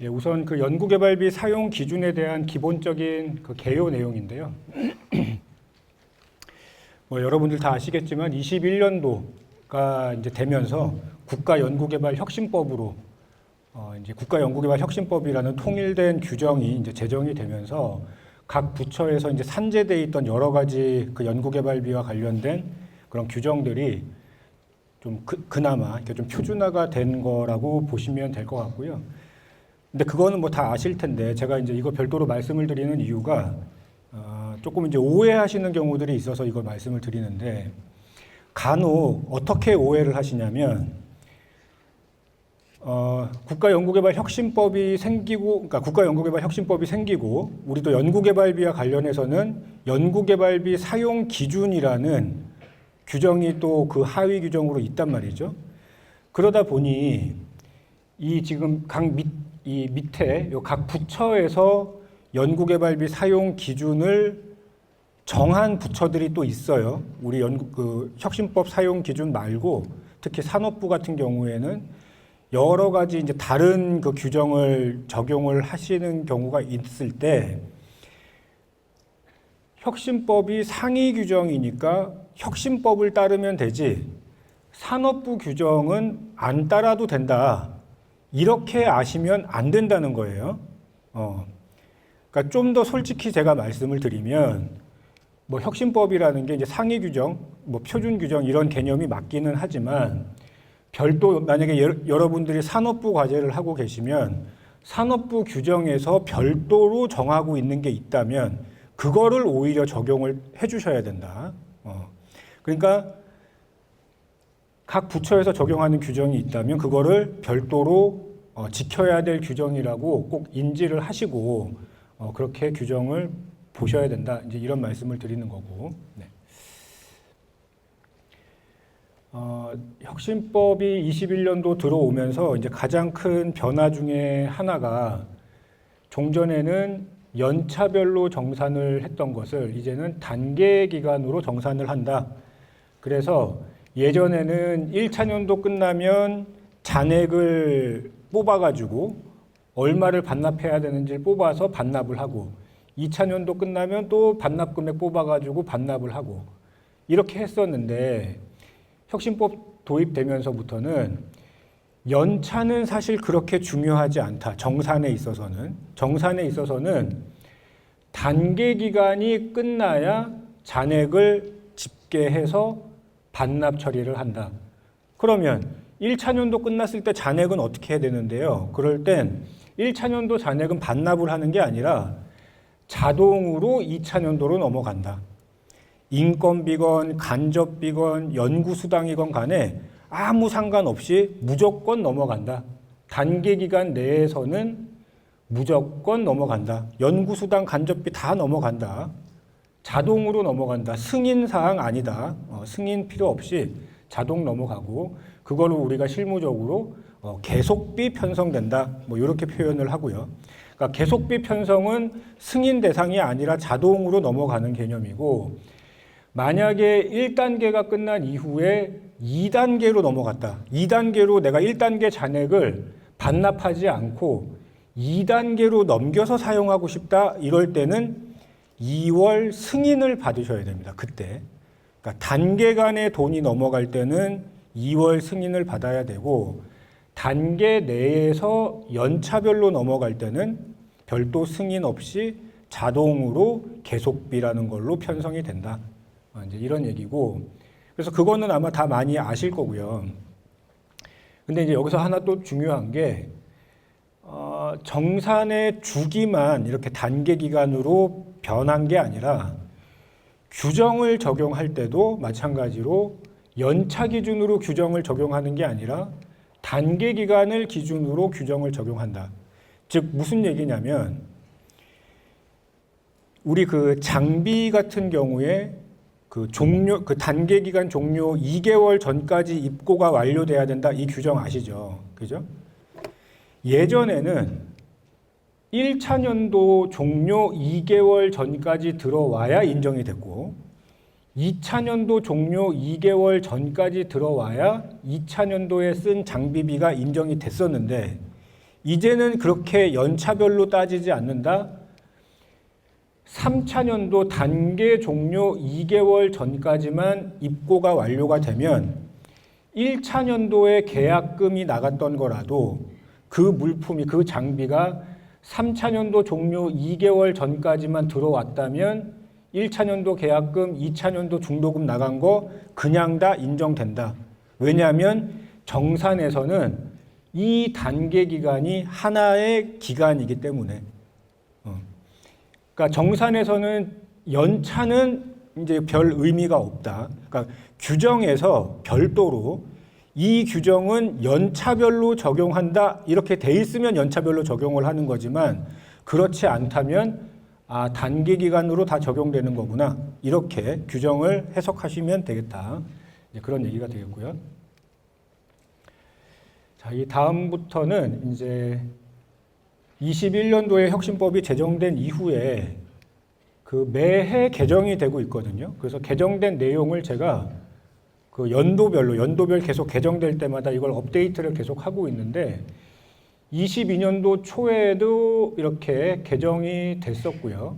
예, 우선 그 연구개발비 사용 기준에 대한 기본적인 그 개요 내용인데요. 뭐 여러분들 다 아시겠지만 21년도가 이제 되면서 국가연구개발혁신법으로 이제 국가연구개발혁신법이라는 통일된 규정이 이제 제정이 되면서 각 부처에서 이제 산재돼 있던 여러 가지 그 연구개발비와 관련된 그런 규정들이 좀 그나마 이렇게 좀 표준화가 된 거라고 보시면 될 것 같고요. 근데 그거는 뭐 다 아실 텐데 제가 이제 이거 별도로 말씀을 드리는 이유가 조금 이제 오해하시는 경우들이 있어서 이걸 말씀을 드리는데 간혹 어떻게 오해를 하시냐면 국가연구개발혁신법이 생기고 그러니까 국가연구개발혁신법이 생기고 우리도 연구개발비와 관련해서는 연구개발비 사용 기준이라는 규정이 또 그 하위 규정으로 있단 말이죠. 그러다 보니 이 지금 이 밑에 각 부처에서 연구개발비 사용 기준을 정한 부처들이 또 있어요. 우리 혁신법 사용 기준 말고 특히 산업부 같은 경우에는 여러 가지 이제 다른 그 규정을 적용을 하시는 경우가 있을 때 혁신법이 상위 규정이니까 혁신법을 따르면 되지 산업부 규정은 안 따라도 된다. 이렇게 아시면 안 된다는 거예요. 그러니까 좀 더 솔직히 제가 말씀을 드리면 뭐 혁신법이라는 게 이제 상위 규정, 뭐 표준 규정 이런 개념이 맞기는 하지만 별도 만약에 여러분들이 산업부 과제를 하고 계시면 산업부 규정에서 별도로 정하고 있는 게 있다면 그거를 오히려 적용을 해 주셔야 된다. 그러니까 각 부처에서 적용하는 규정이 있다면 그거를 별도로 지켜야 될 규정이라고 꼭 인지를 하시고 그렇게 규정을 보셔야 된다. 이제 이런 말씀을 드리는 거고. 네. 혁신법이 21년도 들어오면서 이제 가장 큰 변화 중에 하나가 종전에는 연차별로 정산을 했던 것을 이제는 단계 기간으로 정산을 한다. 그래서 예전에는 1차년도 끝나면 잔액을 뽑아가지고 얼마를 반납해야 되는지를 뽑아서 반납을 하고 2차년도 끝나면 또 반납금액 뽑아가지고 반납을 하고 이렇게 했었는데 혁신법 도입되면서부터는 연차는 사실 그렇게 중요하지 않다. 정산에 있어서는 단계 기간이 끝나야 잔액을 집계해서 반납 처리를 한다. 그러면 1차년도 끝났을 때 잔액은 어떻게 해야 되는데요? 그럴 땐 1차년도 잔액은 반납을 하는 게 아니라 자동으로 2차년도로 넘어간다. 인건비건 간접비건 연구수당이건 간에 아무 상관없이 무조건 넘어간다. 단계 기간 내에서는 무조건 넘어간다. 연구수당 간접비 다 넘어간다. 자동으로 넘어간다. 승인사항 아니다. 승인 필요 없이 자동 넘어가고 그걸로 우리가 실무적으로 계속비 편성된다. 뭐 이렇게 표현을 하고요. 그러니까 계속비 편성은 승인 대상이 아니라 자동으로 넘어가는 개념이고 만약에 1단계가 끝난 이후에 2단계로 넘어갔다. 2단계로 내가 1단계 잔액을 반납하지 않고 2단계로 넘겨서 사용하고 싶다. 이럴 때는 2월 승인을 받으셔야 됩니다. 그때. 그러니까 단계 간의 돈이 넘어갈 때는 2월 승인을 받아야 되고 단계 내에서 연차별로 넘어갈 때는 별도 승인 없이 자동으로 계속비라는 걸로 편성이 된다. 이제 이런 얘기고 그래서 그거는 아마 다 많이 아실 거고요. 근데 이제 여기서 하나 또 중요한 게 정산의 주기만 이렇게 단계 기간으로 변한 게 아니라 규정을 적용할 때도 마찬가지로 연차 기준으로 규정을 적용하는 게 아니라 단계 기간을 기준으로 규정을 적용한다. 즉 무슨 얘기냐면 우리 그 장비 같은 경우에 그 단계 기간 종료 2개월 전까지 입고가 완료돼야 된다. 이 규정 아시죠? 그죠? 예전에는 1차년도 종료 2개월 전까지 들어와야 인정이 됐고 2차년도 종료 2개월 전까지 들어와야 2차년도에 쓴 장비비가 인정이 됐었는데 이제는 그렇게 연차별로 따지지 않는다. 3차년도 단계 종료 2개월 전까지만 입고가 완료가 되면 1차년도에 계약금이 나갔던 거라도 그 물품이, 그 장비가 3차년도 종료 2개월 전까지만 들어왔다면 1차년도 계약금, 2차년도 중도금 나간 거 그냥 다 인정된다. 왜냐하면 정산에서는 이 단계 기간이 하나의 기간이기 때문에. 그러니까 정산에서는 연차는 이제 별 의미가 없다. 그러니까 규정에서 별도로 이 규정은 연차별로 적용한다 이렇게 돼 있으면 연차별로 적용을 하는 거지만 그렇지 않다면 단계 기간으로 다 적용되는 거구나 이렇게 규정을 해석하시면 되겠다. 이제 그런 얘기가 되겠고요. 자, 이 다음부터는 이제 21년도에 혁신법이 제정된 이후에 그 매해 개정이 되고 있거든요. 그래서 개정된 내용을 제가 그 연도별 계속 개정될 때마다 이걸 업데이트를 계속 하고 있는데 22년도 초에도 이렇게 개정이 됐었고요.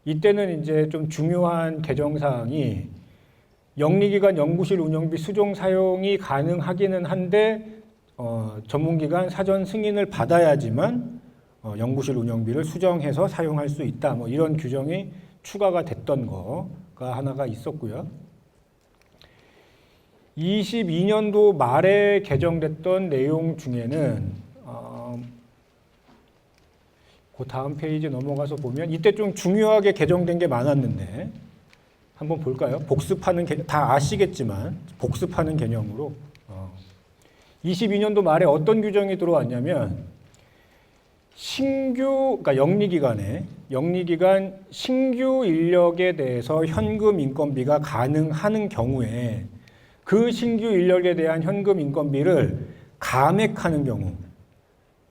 이때는 이제 좀 중요한 개정 사항이 영리기관 연구실 운영비 수종 사용이 가능하기는 한데 전문기관 사전 승인을 받아야지만 연구실 운영비를 수정해서 사용할 수 있다. 뭐 이런 규정이 추가가 됐던 거가 하나가 있었고요. 22년도 말에 개정됐던 내용 중에는 그 다음 페이지 넘어가서 보면 이때 좀 중요하게 개정된 게 많았는데 한번 볼까요? 복습하는 다 아시겠지만 복습하는 개념으로 22년도 말에 어떤 규정이 들어왔냐면 그러니까 영리기관 신규 인력에 대해서 현금 인건비가 가능한 경우에 그 신규 인력에 대한 현금 인건비를 감액하는 경우,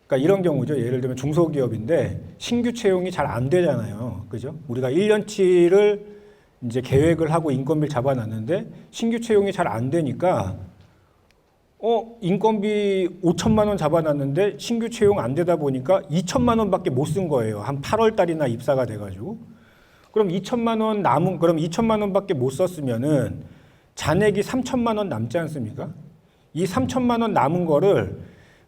그러니까 이런 경우죠. 예를 들면 중소기업인데 신규 채용이 잘 안 되잖아요. 그죠? 우리가 1년치를 이제 계획을 하고 인건비를 잡아놨는데 신규 채용이 잘 안 되니까 인건비 5천만 원 잡아놨는데 신규 채용 안 되다 보니까 2천만 원밖에 못 쓴 거예요. 한 8월 달이나 입사가 돼가지고. 그럼 2천만 원밖에 못 썼으면은 잔액이 3천만 원 남지 않습니까? 이 3천만 원 남은 거를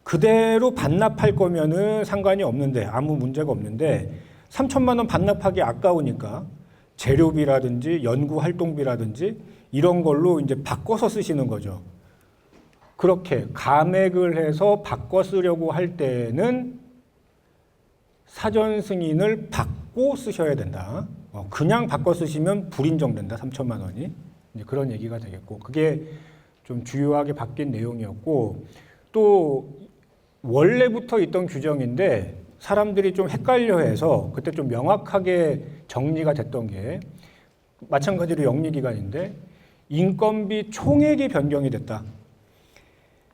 그대로 반납할 거면은 상관이 없는데 아무 문제가 없는데 3천만 원 반납하기 아까우니까 재료비라든지 연구 활동비라든지 이런 걸로 이제 바꿔서 쓰시는 거죠. 그렇게 감액을 해서 바꿔 쓰려고 할 때는 사전 승인을 받고 쓰셔야 된다. 그냥 바꿔 쓰시면 불인정된다. 3천만 원이. 이제 그런 얘기가 되겠고 그게 좀 주요하게 바뀐 내용이었고 또 원래부터 있던 규정인데 사람들이 좀 헷갈려해서 그때 좀 명확하게 정리가 됐던 게 마찬가지로 영리기관인데 인건비 총액이 변경이 됐다.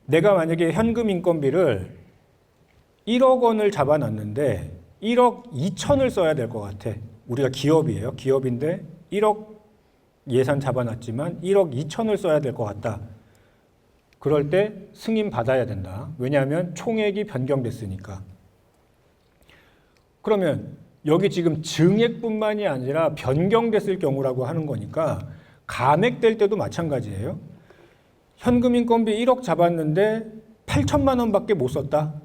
내가 만약에 현금 인건비를 1억 원을 잡아놨는데 1억 2천을 써야 될 것 같아. 우리가 기업이에요. 기업인데 1억 예산 잡아놨지만 1억 2천을 써야 될 것 같다. 그럴 때 승인 받아야 된다. 왜냐하면 총액이 변경됐으니까. 그러면 여기 지금 증액뿐만이 아니라 변경됐을 경우라고 하는 거니까 감액될 때도 마찬가지예요. 현금 인건비 1억 잡았는데 8천만 원밖에 못 썼다.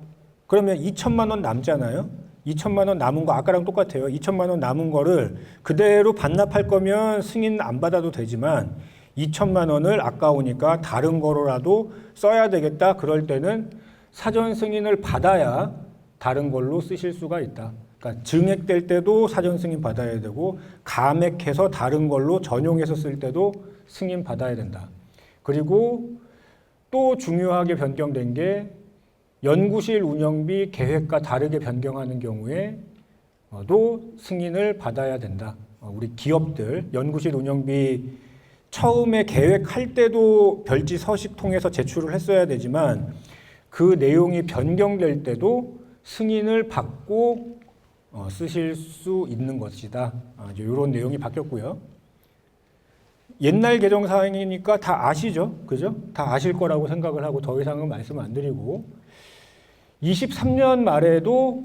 그러면 2천만 원 남잖아요. 2천만 원 남은 거 아까랑 똑같아요. 2천만 원 남은 거를 그대로 반납할 거면 승인 안 받아도 되지만 2천만 원을 아까우니까 다른 거로라도 써야 되겠다. 그럴 때는 사전 승인을 받아야 다른 걸로 쓰실 수가 있다. 그러니까 증액될 때도 사전 승인 받아야 되고 감액해서 다른 걸로 전용해서 쓸 때도 승인 받아야 된다. 그리고 또 중요하게 변경된 게 연구실 운영비 계획과 다르게 변경하는 경우에도 승인을 받아야 된다. 우리 기업들 연구실 운영비 처음에 계획할 때도 별지 서식 통해서 제출을 했어야 되지만 그 내용이 변경될 때도 승인을 받고 쓰실 수 있는 것이다. 이런 내용이 바뀌었고요. 옛날 개정 사항이니까 다 아시죠? 그죠? 다 아실 거라고 생각을 하고 더 이상은 말씀 안 드리고 23년 말에도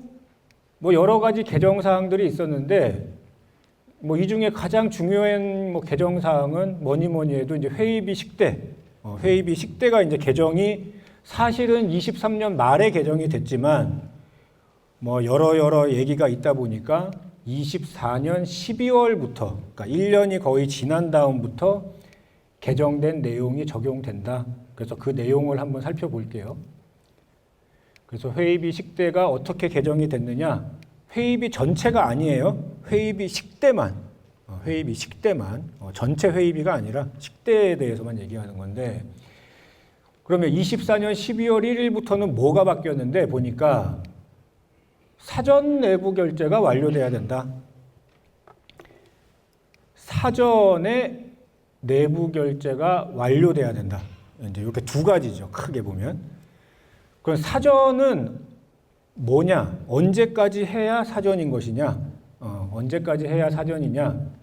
뭐 여러 가지 개정 사항들이 있었는데 뭐 이 중에 가장 중요한 뭐 개정 사항은 뭐니 해도 이제 회의비 식대, 회의비 식대가 이제 개정이 사실은 23년 말에 개정이 됐지만 뭐 여러 얘기가 있다 보니까 24년 12월부터 그러니까 1년이 거의 지난 다음부터 개정된 내용이 적용된다. 그래서 그 내용을 한번 살펴볼게요. 그래서 회의비 식대가 어떻게 개정이 됐느냐? 회의비 전체가 아니에요. 회의비 식대만, 회의비 식대만, 전체 회의비가 아니라 식대에 대해서만 얘기하는 건데, 그러면 24년 12월 1일부터는 뭐가 바뀌었는데 보니까 사전 내부 결제가 완료돼야 된다. 사전에 내부 결제가 완료돼야 된다. 이제 이렇게 두 가지죠. 크게 보면. 그럼 사전은 뭐냐? 언제까지 해야 사전인 것이냐? 언제까지 해야 사전이냐?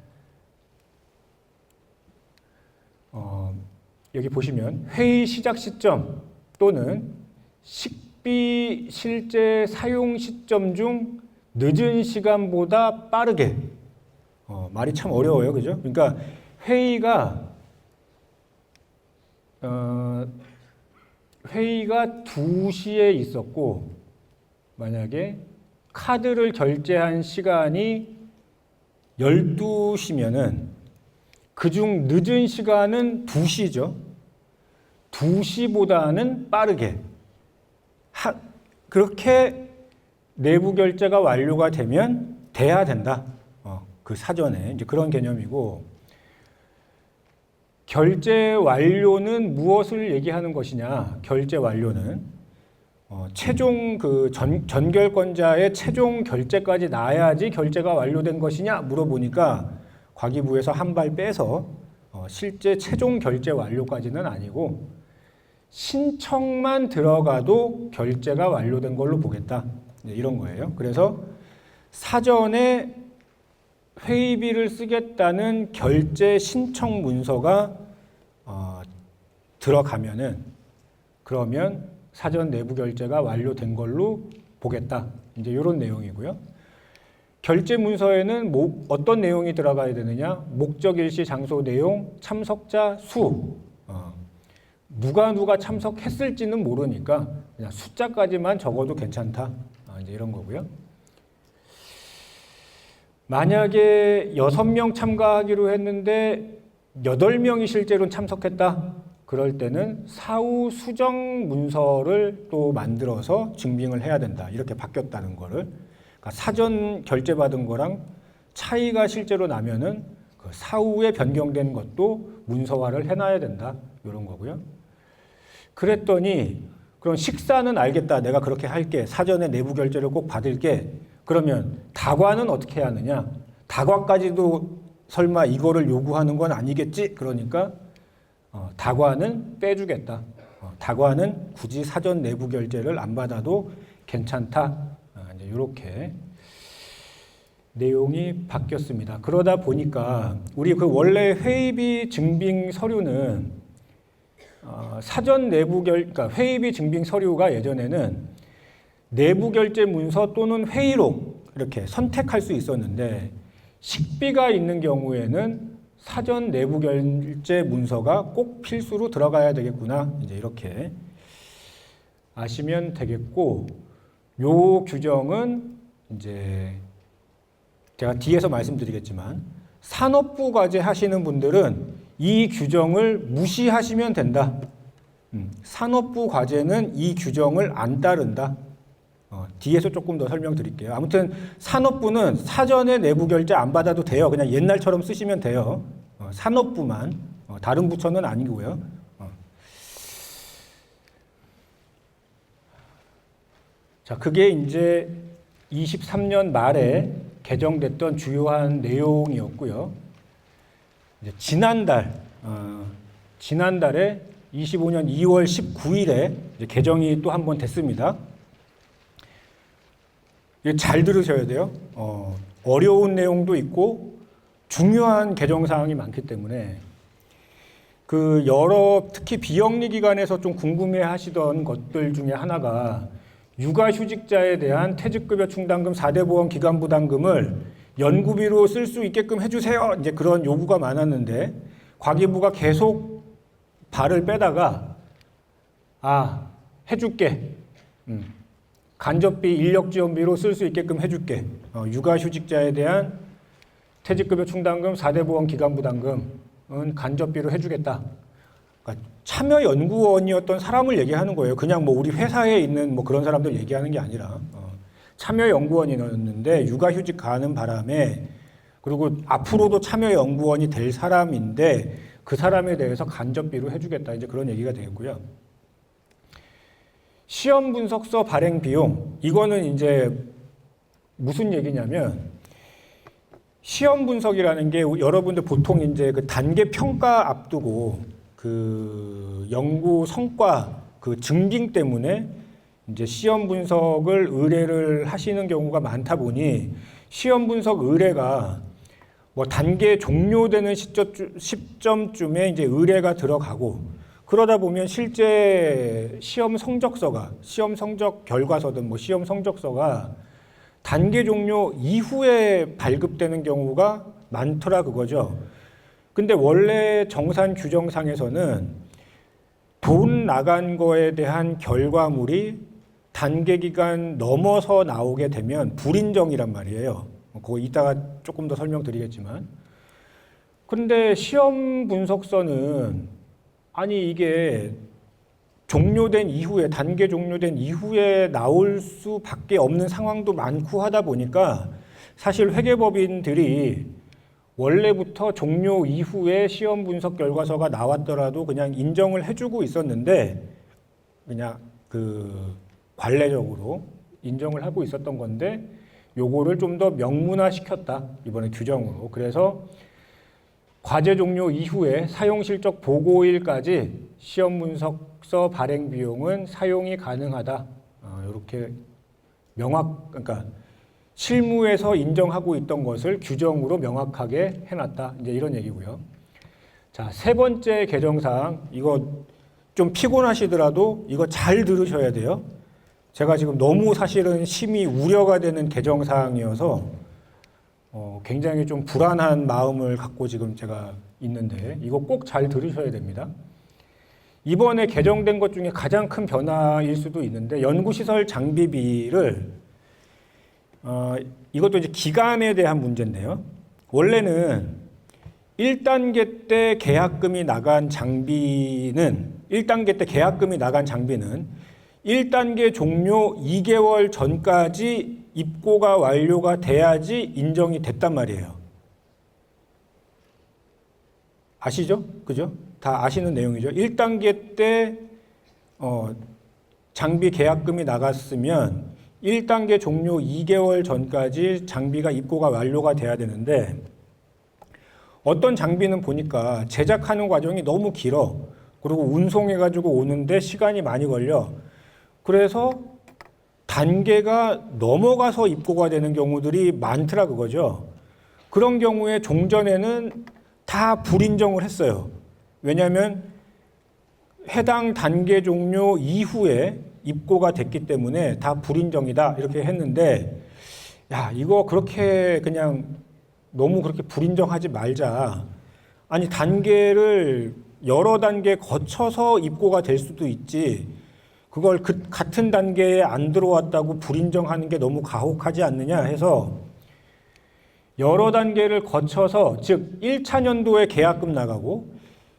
여기 보시면 회의 시작 시점 또는 식비 실제 사용 시점 중 늦은 시간보다 빠르게. 말이 참 어려워요. 그죠? 그러니까 회의가 2시에 있었고 만약에 카드를 결제한 시간이 12시면은 그중 늦은 시간은 2시죠. 2시보다는 빠르게. 그렇게 내부 결제가 완료가 되면 돼야 된다. 그 사전에 이제 그런 개념이고, 결제 완료는 무엇을 얘기하는 것이냐? 결제 완료는 최종 그 전결권자의 최종 결제까지 나야지 결제가 완료된 것이냐 물어보니까 과기부에서 한 발 빼서 실제 최종 결제 완료까지는 아니고 신청만 들어가도 결제가 완료된 걸로 보겠다. 이런 거예요. 그래서 사전에 회의비를 쓰겠다는 결제 신청 문서가 들어가면은 그러면 사전 내부 결제가 완료된 걸로 보겠다. 이제 이런 내용이고요. 결제 문서에는 어떤 내용이 들어가야 되느냐? 목적 일시 장소 내용, 참석자 수. 누가 참석했을지는 모르니까 그냥 숫자까지만 적어도 괜찮다. 이제 이런 거고요. 만약에 6명 참가하기로 했는데 8명이 실제로 참석했다. 그럴 때는 사후 수정 문서를 또 만들어서 증빙을 해야 된다. 이렇게 바뀌었다는 거를. 그러니까 사전 결제받은 거랑 차이가 실제로 나면은 그 사후에 변경된 것도 문서화를 해놔야 된다. 이런 거고요. 그랬더니 그럼 식사는 알겠다. 내가 그렇게 할게. 사전에 내부 결제를 꼭 받을게. 그러면 다과는 어떻게 해야 하느냐? 다과까지도 설마 이거를 요구하는 건 아니겠지? 그러니까 다과는 빼주겠다. 다과는 굳이 사전 내부 결제를 안 받아도 괜찮다. 이제 이렇게 내용이 바뀌었습니다. 그러다 보니까 우리 그 원래 회의비 증빙 서류는 사전 내부 그러니까 회의비 증빙 서류가 예전에는 내부 결제 문서 또는 회의록 이렇게 선택할 수 있었는데 식비가 있는 경우에는 사전 내부 결제 문서가 꼭 필수로 들어가야 되겠구나. 이제 이렇게 아시면 되겠고, 요 규정은 이제 제가 뒤에서 말씀드리겠지만 산업부 과제 하시는 분들은 이 규정을 무시하시면 된다. 산업부 과제는 이 규정을 안 따른다. 뒤에서 조금 더 설명드릴게요. 아무튼 산업부는 사전에 내부 결제 안 받아도 돼요. 그냥 옛날처럼 쓰시면 돼요. 산업부만, 다른 부처는 아니고요. 자, 그게 이제 23년 말에 개정됐던 주요한 내용이었고요. 이제 지난달에 25년 2월 19일에 개정이 또 한 번 됐습니다. 잘 들으셔야 돼요. 어려운 내용도 있고 중요한 개정 사항이 많기 때문에 그 특히 비영리 기관에서 좀 궁금해 하시던 것들 중에 하나가 육아휴직자에 대한 퇴직급여 충당금 4대 보험 기간 부담금을 연구비로 쓸 수 있게끔 해주세요. 이제 그런 요구가 많았는데 과기부가 계속 발을 빼다가 해줄게. 간접비 인력지원비로 쓸 수 있게끔 해줄게. 육아휴직자에 대한 퇴직급여 충당금 4대 보험 기간 부담금은 간접비로 해주겠다. 그러니까 참여연구원이었던 사람을 얘기하는 거예요. 그냥 뭐 우리 회사에 있는 뭐 그런 사람들 얘기하는 게 아니라 참여연구원이었는데 육아휴직 가는 바람에 그리고 앞으로도 참여연구원이 될 사람인데 그 사람에 대해서 간접비로 해주겠다. 이제 그런 얘기가 되겠고요. 시험 분석서 발행 비용 이거는 이제 무슨 얘기냐면 시험 분석이라는 게 여러분들 보통 이제 그 단계 평가 앞두고 그 연구 성과 그 증빙 때문에 이제 시험 분석을 의뢰를 하시는 경우가 많다 보니 시험 분석 의뢰가 뭐 단계 종료되는 시점쯤에 이제 의뢰가 들어가고 그러다 보면 실제 시험 성적서가 시험 성적 결과서든 뭐 시험 성적서가 단계 종료 이후에 발급되는 경우가 많더라 그거죠. 근데 원래 정산 규정상에서는 돈 나간 거에 대한 결과물이 단계 기간 넘어서 나오게 되면 불인정이란 말이에요. 그거 이따가 조금 더 설명드리겠지만. 그런데 시험 분석서는 아니 이게 종료된 이후에 단계 종료된 이후에 나올 수밖에 없는 상황도 많고 하다 보니까 사실 회계법인들이 원래부터 종료 이후에 시험 분석 결과서가 나왔더라도 그냥 인정을 해주고 있었는데 그냥 그 관례적으로 인정을 하고 있었던 건데 요거를 좀 더 명문화시켰다 이번에 규정으로. 그래서 과제 종료 이후에 사용 실적 보고일까지 시험 분석서 발행 비용은 사용이 가능하다. 이렇게 그러니까 실무에서 인정하고 있던 것을 규정으로 명확하게 해놨다. 이제 이런 얘기고요. 자, 세 번째 개정사항 이거 좀 피곤하시더라도 이거 잘 들으셔야 돼요. 제가 지금 너무 사실은 심히 우려가 되는 개정사항이어서 굉장히 좀 불안한 마음을 갖고 지금 제가 있는데 이거 꼭 잘 들으셔야 됩니다. 이번에 개정된 것 중에 가장 큰 변화일 수도 있는데 연구시설 장비비를 이것도 이제 기간에 대한 문제인데요. 원래는 1단계 때 계약금이 나간 장비는 1단계 때 계약금이 나간 장비는 1단계 종료 2개월 전까지 입고가 완료가 돼야지 인정이 됐단 말이에요. 아시죠? 그죠? 다 아시는 내용이죠. 1단계 때 장비 계약금이 나갔으면 1단계 종료 2개월 전까지 장비가 입고가 완료가 돼야 되는데 어떤 장비는 보니까 제작하는 과정이 너무 길어. 그리고 운송해가지고 오는데 시간이 많이 걸려. 그래서 단계가 넘어가서 입고가 되는 경우들이 많더라 그거죠. 그런 경우에 종전에는 다 불인정을 했어요. 왜냐하면 해당 단계 종료 이후에 입고가 됐기 때문에 다 불인정이다 이렇게 했는데 이거 그렇게 그냥 너무 그렇게 불인정하지 말자. 아니 단계를 여러 단계 거쳐서 입고가 될 수도 있지. 그걸 같은 단계에 안 들어왔다고 불인정하는 게 너무 가혹하지 않느냐 해서 여러 단계를 거쳐서 즉 1차 년도에 계약금 나가고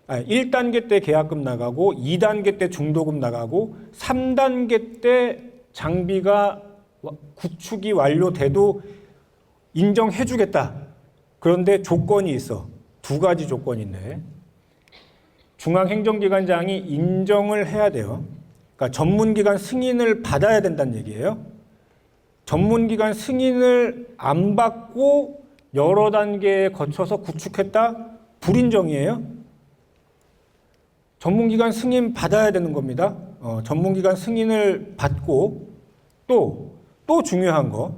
1단계 때 계약금 나가고 2단계 때 중도금 나가고 3단계 때 장비가 구축이 완료돼도 인정해 주겠다. 그런데 조건이 있어. 두 가지 조건인데 중앙행정기관장이 인정을 해야 돼요. 그러니까 전문기관 승인을 받아야 된다는 얘기예요. 전문기관 승인을 안 받고 여러 단계에 거쳐서 구축했다? 불인정이에요. 전문기관 승인 받아야 되는 겁니다. 전문기관 승인을 받고 또 중요한 거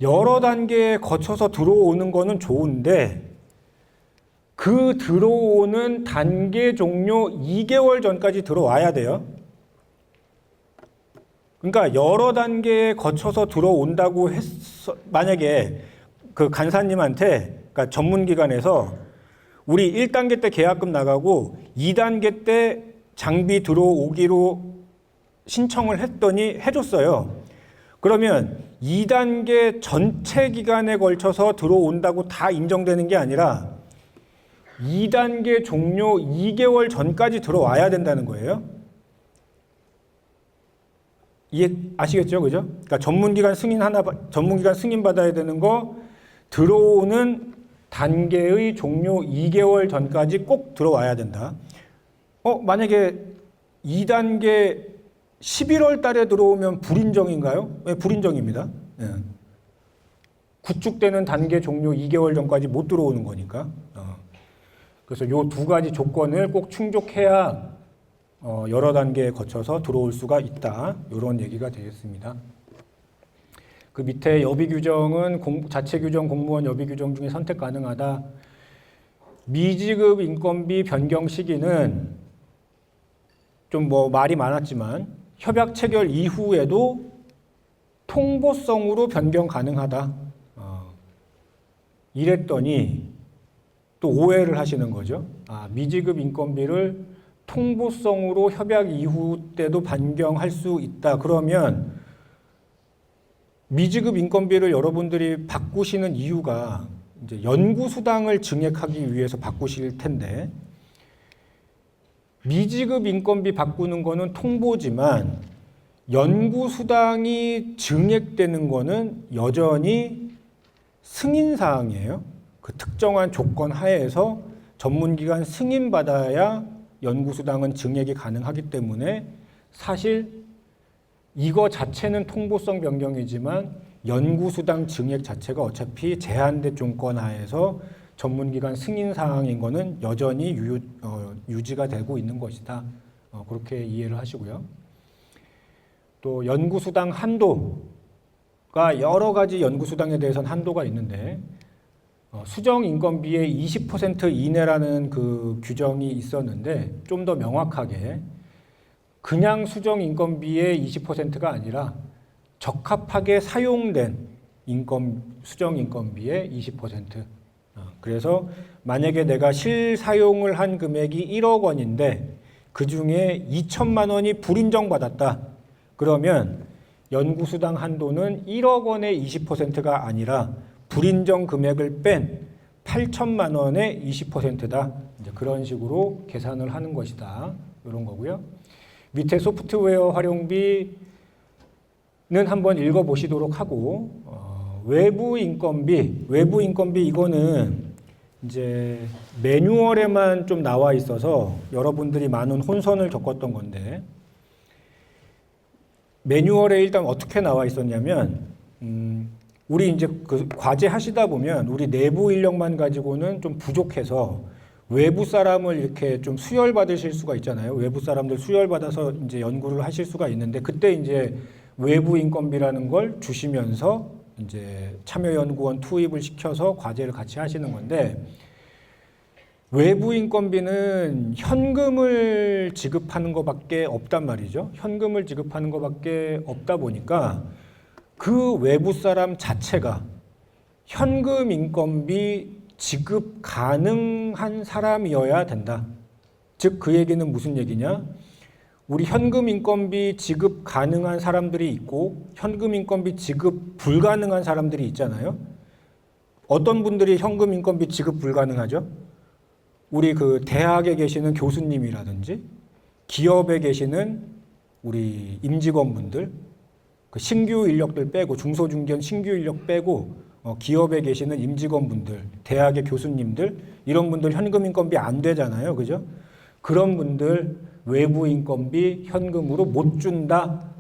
여러 단계에 거쳐서 들어오는 거는 좋은데 그 들어오는 단계 종료 2개월 전까지 들어와야 돼요. 그러니까 여러 단계에 거쳐서 들어온다고 했어. 만약에 그 간사님한테, 그러니까 전문기관에서 우리 1단계 때 계약금 나가고 2단계 때 장비 들어오기로 신청을 했더니 해줬어요. 그러면 2단계 전체 기간에 걸쳐서 들어온다고 다 인정되는 게 아니라 2단계 종료 2개월 전까지 들어와야 된다는 거예요. 이해 아시겠죠? 그죠? 그러니까 전문기관 승인 받아야 되는 거 들어오는 단계의 종료 2개월 전까지 꼭 들어와야 된다. 만약에 2단계 11월 달에 들어오면 불인정인가요? 네, 불인정입니다. 네. 구축되는 단계 종료 2개월 전까지 못 들어오는 거니까. 그래서 요 두 가지 조건을 꼭 충족해야 여러 단계에 거쳐서 들어올 수가 있다. 이런 얘기가 되겠습니다. 그 밑에 여비 규정은 자체 규정, 공무원 여비 규정 중에 선택 가능하다. 미지급 인건비 변경 시기는 좀 뭐 말이 많았지만 협약 체결 이후에도 통보성으로 변경 가능하다. 이랬더니 또 오해를 하시는 거죠. 미지급 인건비를 통보성으로 협약 이후 때도 변경할 수 있다. 그러면 미지급 인건비를 여러분들이 바꾸시는 이유가 이제 연구수당을 증액하기 위해서 바꾸실 텐데, 미지급 인건비 바꾸는 거는 통보지만 연구수당이 증액되는 거는 여전히 승인사항이에요. 그 특정한 조건 하에서 전문기관 승인받아야 연구수당은 증액이 가능하기 때문에 사실 이거 자체는 통보성 변경이지만 연구수당 증액 자체가 어차피 제한된 조건 하에서 전문기관 승인사항인 거는 여전히 유지가 되고 있는 것이다. 그렇게 이해를 하시고요. 또 연구수당 한도가 여러 가지 연구수당에 대해서는 한도가 있는데 수정인건비의 20% 이내라는 그 규정이 있었는데 좀 더 명확하게 그냥 수정인건비의 20%가 아니라 적합하게 사용된 수정인건비의 20%. 그래서 만약에 내가 실사용을 한 금액이 1억 원인데 그 중에 2천만 원이 불인정받았다. 그러면 연구수당 한도는 1억 원의 20%가 아니라 불인정 금액을 뺀 8천만 원의 20%다. 이제 그런 식으로 계산을 하는 것이다. 이런 거고요. 밑에 소프트웨어 활용비는 한번 읽어보시도록 하고, 외부 인건비 이거는 이제 매뉴얼에만 좀 나와 있어서 여러분들이 많은 혼선을 겪었던 건데, 매뉴얼에 일단 어떻게 나와 있었냐면, 우리 이제 그 과제 하시다 보면 우리 내부 인력만 가지고는 좀 부족해서 외부 사람을 이렇게 좀 수혈 받으실 수가 있잖아요. 외부 사람들 수혈 받아서 이제 연구를 하실 수가 있는데 그때 이제 외부 인건비라는 걸 주시면서 이제 참여연구원 투입을 시켜서 과제를 같이 하시는 건데, 외부 인건비는 현금을 지급하는 것밖에 없단 말이죠. 현금을 지급하는 것밖에 없다 보니까 그 외부 사람 자체가 현금 인건비 지급 가능한 사람이어야 된다. 즉 그 얘기는 무슨 얘기냐? 우리 현금 인건비 지급 가능한 사람들이 있고 현금 인건비 지급 불가능한 사람들이 있잖아요. 어떤 분들이 현금 인건비 지급 불가능하죠? 우리 그 대학에 계시는 교수님이라든지 기업에 계시는 우리 임직원분들, 그 신규 인력들 빼고 중소중견 신규 인력 빼고 기업에 계시는 임직원분들, 대학의 교수님들 이런 분들 현금 인건비 안 되잖아요. 그죠? 그런 분들 외부 인건비 현금으로 못 준다.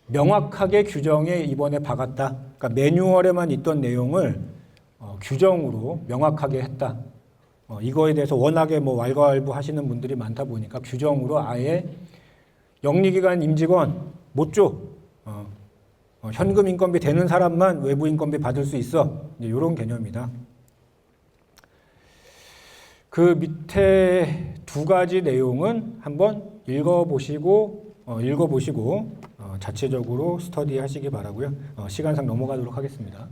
명확하게 규정에 이번에 박았다. 그러니까 매뉴얼에만 있던 내용을 규정으로 명확하게 했다. 이거에 대해서 워낙에 뭐 왈가왈부 하시는 분들이 많다 보니까 규정으로 아예 영리기관 임직원 못 줘. 현금 인건비 되는 사람만 외부 인건비 받을 수 있어. 이런 개념이다. 그 밑에 두 가지 내용은 한번 읽어보시고 자체적으로 스터디 하시기 바라고요. 시간상 넘어가도록 하겠습니다.